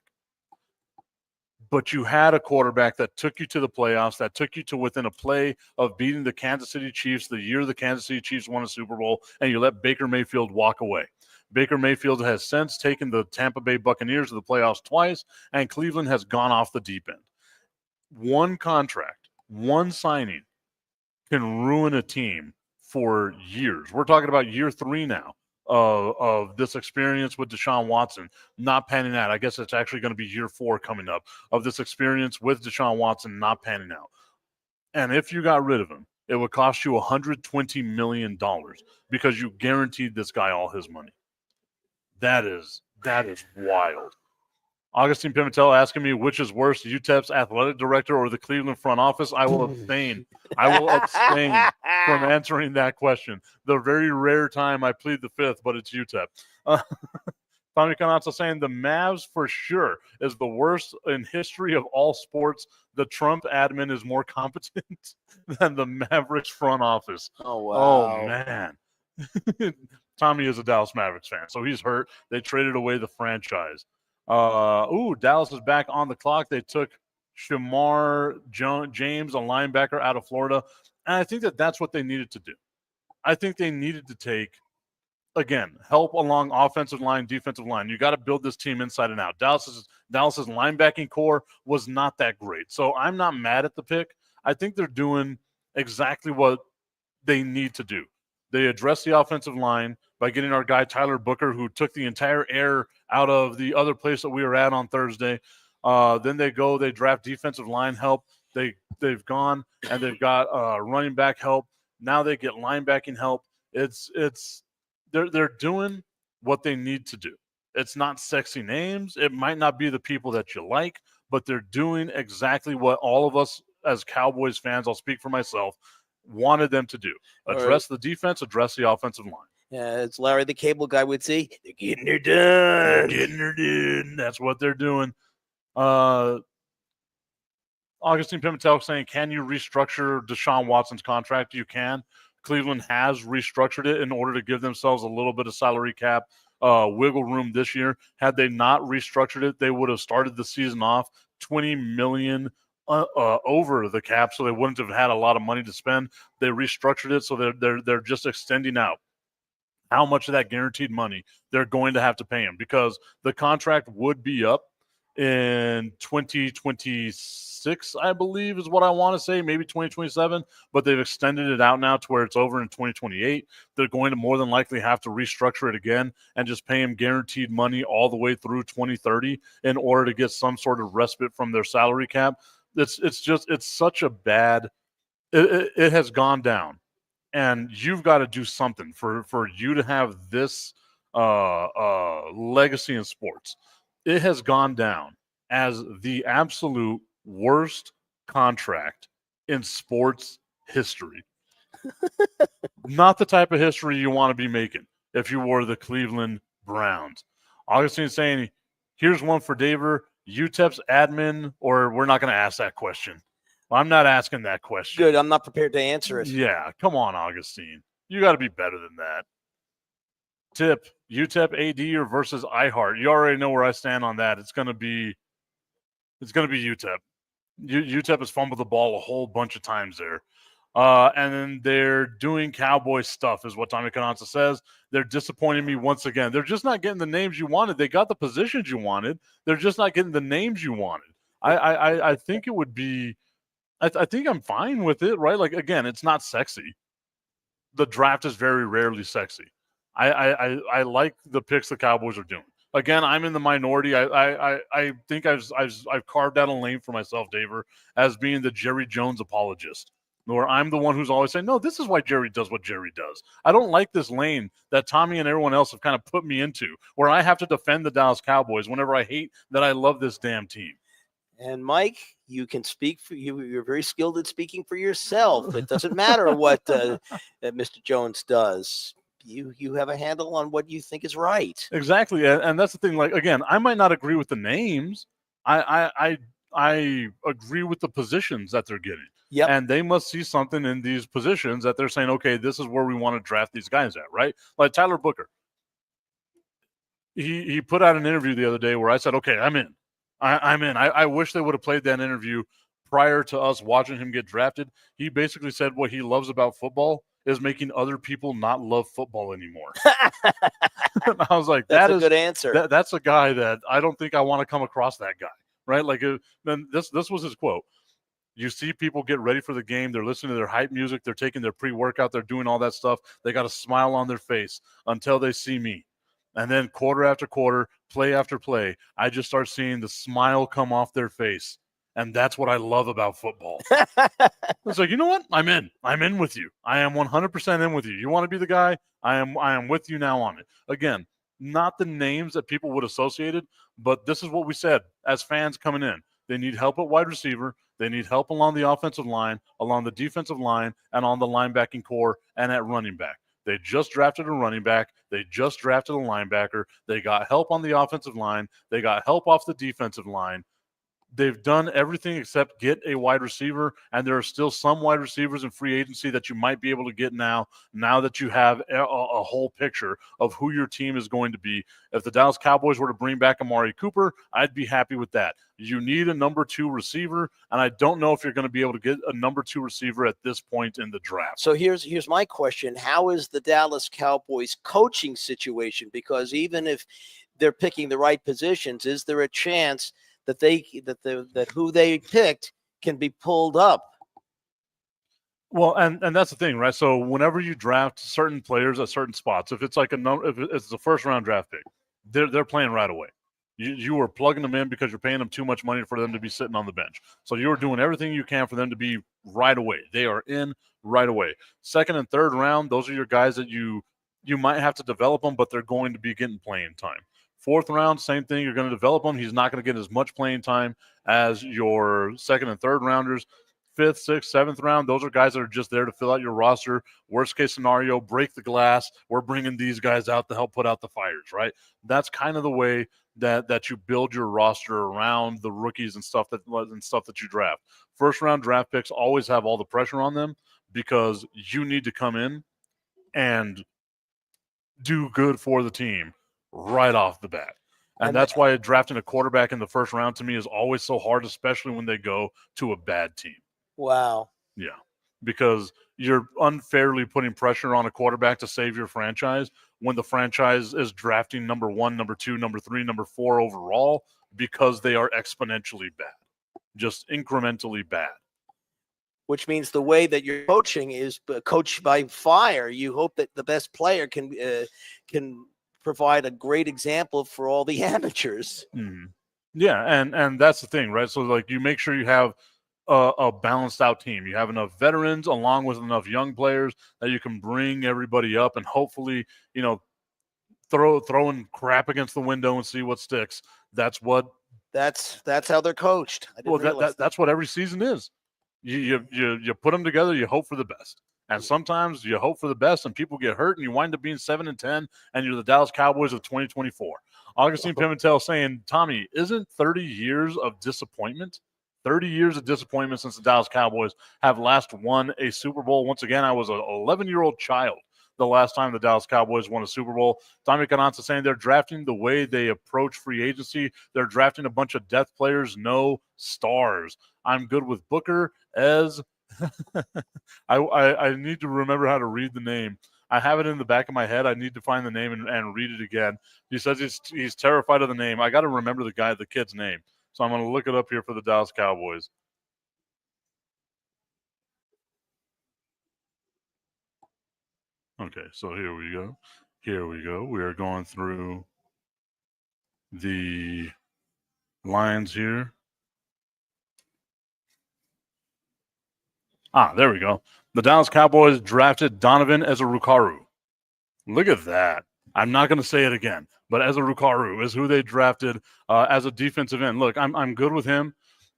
But you had a quarterback that took you to the playoffs, that took you to within a play of beating the Kansas City Chiefs the year the Kansas City Chiefs won a Super Bowl, and you let Baker Mayfield walk away. Baker Mayfield has since taken the Tampa Bay Buccaneers to the playoffs twice, and Cleveland has gone off the deep end. One contract, one signing can ruin a team for years. We're talking about year 3 now of this experience with Deshaun Watson not panning out. I guess it's actually going to be year 4 coming up of this experience with Deshaun Watson not panning out. And if you got rid of him, it would cost you $120 million because you guaranteed this guy all his money. That is wild. Augustine Pimentel asking me which is worse, UTEP's athletic director or the Cleveland front office. I will abstain. I will abstain from answering that question. The very rare time I plead the fifth, but it's UTEP. Tommy Canazzo saying the Mavs for sure is the worst in history of all sports. The Trump admin is more competent than the Mavericks front office. Oh, wow. Oh, man. Tommy is a Dallas Mavericks fan, so he's hurt. They traded away the franchise. Dallas is back on the clock. They took Shamar James, a linebacker out of Florida, and I think that's what they needed to do. I think they needed to take, again, help along offensive line, defensive line. You got to build this team inside and out. Dallas's linebacking core was not that great, so I'm not mad at the pick. I think they're doing exactly what they need to do. They address the offensive line by getting our guy Tyler Booker, who took the entire air out of the other place that we were at on Thursday. Then they draft defensive line help. They've gone and they've got running back help. Now they get linebacking help. They're doing what they need to do. It's not sexy names. It might not be the people that you like, but they're doing exactly what all of us as Cowboys fans, I'll speak for myself, wanted them to do. Address the defense, address the offensive line. Yeah, it's Larry the Cable Guy would say, they're getting her done. They're getting her done. That's what they're doing. Augustine Pimentel saying, can you restructure Deshaun Watson's contract? You can. Cleveland has restructured it in order to give themselves a little bit of salary cap wiggle room this year. Had they not restructured it, they would have started the season off $20 million over the cap, so they wouldn't have had a lot of money to spend. They restructured it, so they're just extending out how much of that guaranteed money they're going to have to pay him, because the contract would be up in 2026, I believe is what I want to say, maybe 2027, but they've extended it out now to where it's over in 2028. They're going to more than likely have to restructure it again and just pay him guaranteed money all the way through 2030 in order to get some sort of respite from their salary cap. It's such a bad, it has gone down, and you've got to do something for you to have this legacy in sports. It has gone down as the absolute worst contract in sports history. Not the type of history you want to be making if you were the Cleveland Browns. Augustine saying, here's one for Daver. UTEP's admin, or we're not going to ask that question. I'm not asking that question. Good. I'm not prepared to answer it. Yeah, come on, Augustine. You got to be better than that. Tip, UTEP AD or versus iHeart. You already know where I stand on that. It's going to be UTEP. UTEP has fumbled the ball a whole bunch of times there. And then they're doing Cowboy stuff is what Tommy Cananza says. They're disappointing me once again. They're just not getting the names you wanted. They got the positions you wanted. They're just not getting the names you wanted. I think it would be – I think I'm fine with it, right? Like, again, it's not sexy. The draft is very rarely sexy. I like the picks the Cowboys are doing. Again, I'm in the minority. I think I've carved out a lane for myself, Daver, as being the Jerry Jones apologist, where I'm the one who's always saying, no, this is why Jerry does what Jerry does. I don't like this lane that Tommy and everyone else have kind of put me into, where I have to defend the Dallas Cowboys whenever I hate that I love this damn team. And Mike, you can speak for you. You're very skilled at speaking for yourself. It doesn't matter what Mr. Jones does. You have a handle on what you think is right. Exactly, and that's the thing. Like, again, I might not agree with the names. I agree with the positions that they're getting. Yep. And they must see something in these positions that they're saying, okay, this is where we want to draft these guys at, right? Like Tyler Booker. He put out an interview the other day where I said, okay, I'm in. I'm in. I wish they would have played that interview prior to us watching him get drafted. He basically said what he loves about football is making other people not love football anymore. I was like, that's a good answer. That's a guy that I don't think I want to come across that guy, right? Like, then this was his quote. You see people get ready for the game. They're listening to their hype music. They're taking their pre-workout. They're doing all that stuff. They got a smile on their face until they see me. And then quarter after quarter, play after play, I just start seeing the smile come off their face. And that's what I love about football. It's like, you know what? I'm in. I'm in with you. I am 100% in with you. You want to be the guy? I am with you now on it. Again, not the names that people would associate it, but this is what we said as fans coming in. They need help at wide receiver. They need help along the offensive line, along the defensive line, and on the linebacking core and at running back. They just drafted a running back. They just drafted a linebacker. They got help on the offensive line. They got help off the defensive line. They've done everything except get a wide receiver, and there are still some wide receivers in free agency that you might be able to get now that you have a whole picture of who your team is going to be. If the Dallas Cowboys were to bring back Amari Cooper, I'd be happy with that. You need a number 2 receiver, and I don't know if you're going to be able to get a number 2 receiver at this point in the draft. So here's my question. How is the Dallas Cowboys coaching situation? Because even if they're picking the right positions, is there a chance that who they picked can be pulled up? Well, and that's the thing, right? So whenever you draft certain players at certain spots, if it's like if it's a first round draft pick, they're playing right away. You are plugging them in because you're paying them too much money for them to be sitting on the bench. So you're doing everything you can for them to be right away. They are in right away. Second and third round, those are your guys that you might have to develop them, but they're going to be getting playing time. Fourth round, same thing. You're going to develop him. He's not going to get as much playing time as your second and third rounders. Fifth, sixth, seventh round, those are guys that are just there to fill out your roster. Worst case scenario, break the glass. We're bringing these guys out to help put out the fires, right? That's kind of the way that you build your roster around the rookies and stuff that you draft. First round draft picks always have all the pressure on them because you need to come in and do good for the team right off the bat. And that's why drafting a quarterback in the first round to me is always so hard, especially when they go to a bad team. Wow. Yeah, because you're unfairly putting pressure on a quarterback to save your franchise when the franchise is drafting number 1, number 2, number 3, number 4 overall because they are exponentially bad, just incrementally bad. Which means the way that you're coaching is coached by fire. You hope that the best player can provide a great example for all the amateurs. Mm-hmm. Yeah, and that's the thing, right? So like you make sure you have a balanced out team. You have enough veterans along with enough young players that you can bring everybody up and hopefully, throwing crap against the window and see what sticks. That's how they're coached. That's what every season is. You put them together, you hope for the best. And sometimes you hope for the best and people get hurt and you wind up being 7-10 and you're the Dallas Cowboys of 2024. Augustine Pimentel saying, Tommy, isn't 30 years of disappointment? 30 years of disappointment since the Dallas Cowboys have last won a Super Bowl. Once again, I was an 11-year-old child the last time the Dallas Cowboys won a Super Bowl. Tommy Cananza saying they're drafting the way they approach free agency. They're drafting a bunch of depth players, no stars. I'm good with Booker as I need to remember how to read the name. I have it in the back of my head. I need to find the name and read it again. He says he's terrified of the name. I got to remember the kid's name. So I'm going to look it up here for the Dallas Cowboys. Okay, so here we go. We are going through the lines here. There we go. The Dallas Cowboys drafted Donovan Ezerukaru. Look at that. I'm not going to say it again, but Ezerukaru is who they drafted as a defensive end. Look, I'm good with him.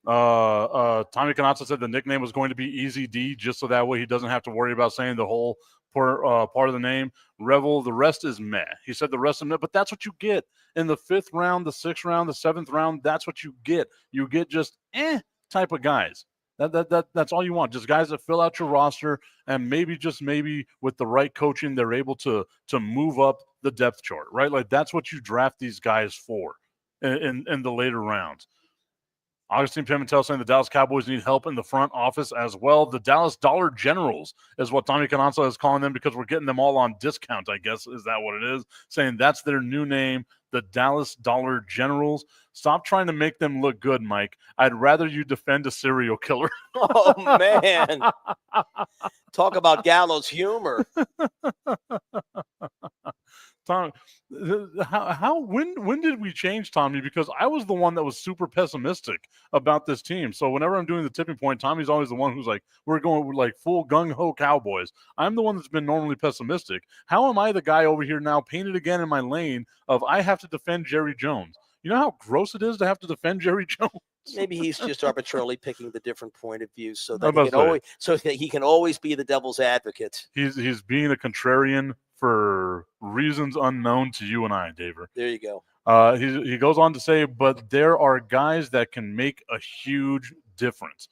Tommy Canazza said the nickname was going to be Easy D, just so that way he doesn't have to worry about saying the whole part of the name. Revel, the rest is meh. He said the rest is meh, but that's what you get in the 5th round, the 6th round, the 7th round. That's what you get. You get just type of guys. That's all you want. Just guys that fill out your roster, and maybe with the right coaching, they're able to move up the depth chart, right? Like that's what you draft these guys for in the later rounds. Augustine Pimentel saying the Dallas Cowboys need help in the front office as well. The Dallas Dollar Generals is what Tommy Cananza is calling them because we're getting them all on discount, I guess. Is that what it is? Saying that's their new name, the Dallas Dollar Generals. Stop trying to make them look good, Mike. I'd rather you defend a serial killer. Oh, man. Talk about gallows humor. Tom, when did we change, Tommy? Because I was the one that was super pessimistic about this team. So whenever I'm doing the tipping point, Tommy's always the one who's like, we're going like full gung ho Cowboys. I'm the one that's been normally pessimistic. How am I the guy over here now painted again in my lane of I have to defend Jerry Jones? You know how gross it is to have to defend Jerry Jones? Maybe he's just arbitrarily picking the different point of view I'm about to say. he can always be the devil's advocate. He's being a contrarian for reasons unknown to you and I, Daver. There you go. He goes on to say, but there are guys that can make a huge difference.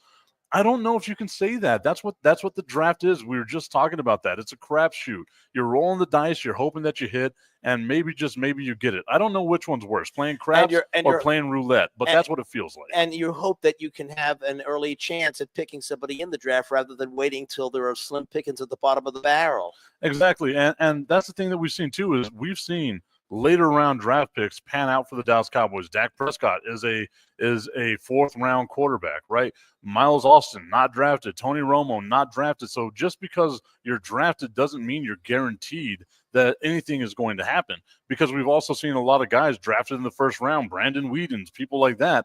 I don't know if you can say that. That's what the draft is. We were just talking about that. It's a crapshoot. You're rolling the dice. You're hoping that you hit, and maybe you get it. I don't know which one's worse, playing craps or playing roulette, but that's what it feels like. And you hope that you can have an early chance at picking somebody in the draft rather than waiting till there are slim pickings at the bottom of the barrel. Exactly, and that's the thing that we've seen too is we've seen later round draft picks pan out for the Dallas Cowboys. Dak Prescott is a fourth round quarterback, right? Miles Austin not drafted, Tony Romo not drafted. So just because you're drafted doesn't mean you're guaranteed that anything is going to happen, because we've also seen a lot of guys drafted in the first round, Brandon Whedon's, people like that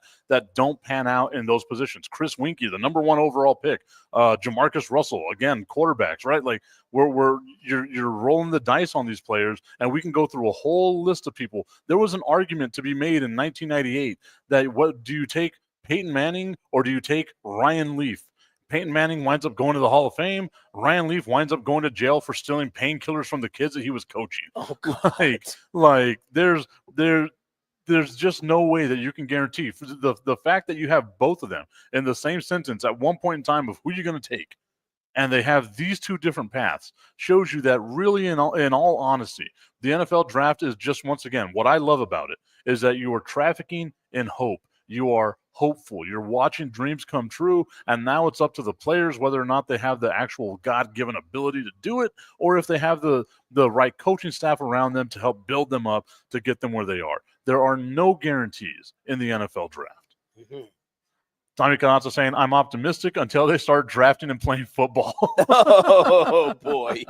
don't pan out in those positions. Chris Winkie, the number 1 overall pick, Jamarcus Russell, again, quarterbacks, right? Like you're rolling the dice on these players, and we can go through a whole list of people. There was an argument to be made in 1998 that what do you take, Peyton Manning or do you take Ryan Leaf? Peyton Manning winds up going to the Hall of Fame. Ryan Leaf winds up going to jail for stealing painkillers from the kids that he was coaching. Oh, God. Like there's just no way that you can guarantee the fact that you have both of them in the same sentence at one point in time of who you're going to take, and they have these two different paths, shows you that really, in all honesty, the NFL draft is just, once again, what I love about it is that you are trafficking in hope. You are hopeful. You're watching dreams come true, and now it's up to the players whether or not they have the actual God-given ability to do it, or if they have the right coaching staff around them to help build them up to get them where they are. There are no guarantees in the NFL draft. Mm-hmm. Tommy Canazza saying, I'm optimistic until they start drafting and playing football. Oh, boy.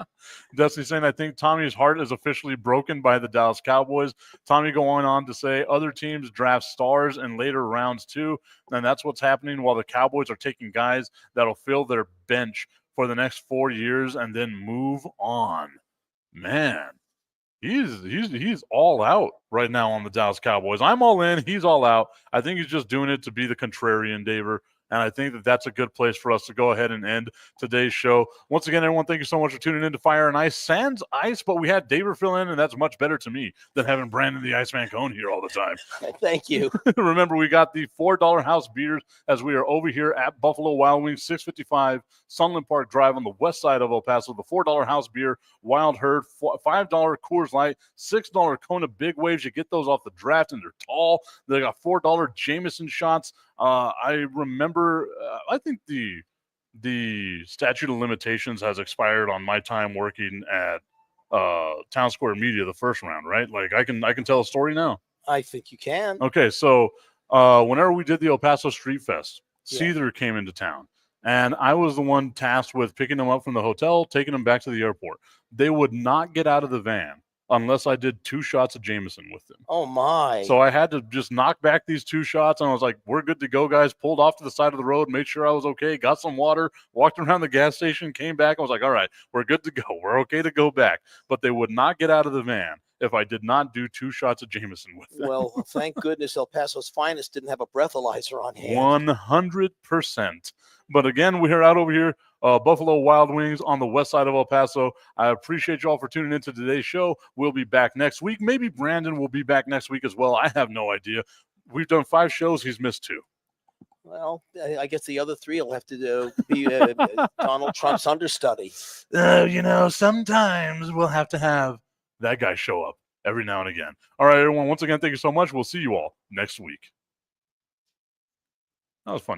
Destiny saying, I think Tommy's heart is officially broken by the Dallas Cowboys. Tommy going on to say, other teams draft stars in later rounds too, and that's what's happening while the Cowboys are taking guys that'll fill their bench for the next 4 years and then move on. Man, he's all out right now on the Dallas Cowboys. I'm all in. He's all out. I think he's just doing it to be the contrarian, Daver. And I think that's a good place for us to go ahead and end today's show. Once again, everyone, thank you so much for tuning in to Fire and Ice. Sans ice, but we had Daver fill in, and that's much better to me than having Brandon the Iceman Cone here all the time. Thank you. Remember, we got the $4 house beers as we are over here at Buffalo Wild Wings, 655 Sunland Park Drive on the west side of El Paso. The $4 house beer, Wild Herd, $5 Coors Light, $6 Kona Big Waves. You get those off the draft, and they're tall. They got $4 Jameson shots. I remember, I think the statute of limitations has expired on my time working at Town Square Media the first round, right? Like I can tell a story now. I think you can. Okay, so whenever we did the El Paso Street Fest, Seether came into town, and I was the one tasked with picking them up from the hotel, taking them back to the airport. They would not get out of the van unless I did 2 shots of Jameson with them. Oh, my. So I had to just knock back these 2 shots, and I was like, we're good to go, guys. Pulled off to the side of the road, made sure I was okay, got some water, walked around the gas station, came back. I was like, all right, we're good to go. We're okay to go back. But they would not get out of the van if I did not do 2 shots of Jameson with them. Well, thank goodness El Paso's finest didn't have a breathalyzer on hand. 100%. But again, we're out over here, Buffalo Wild Wings on the west side of El Paso. I appreciate you all for tuning into today's show. We'll be back next week. Maybe Brandon will be back next week as well. I have no idea. We've done 5 shows. He's missed 2. Well, I guess the other 3 will have to be Donald Trump's understudy. Sometimes we'll have to have that guy show up every now and again. All right, everyone. Once again, thank you so much. We'll see you all next week. That was fun.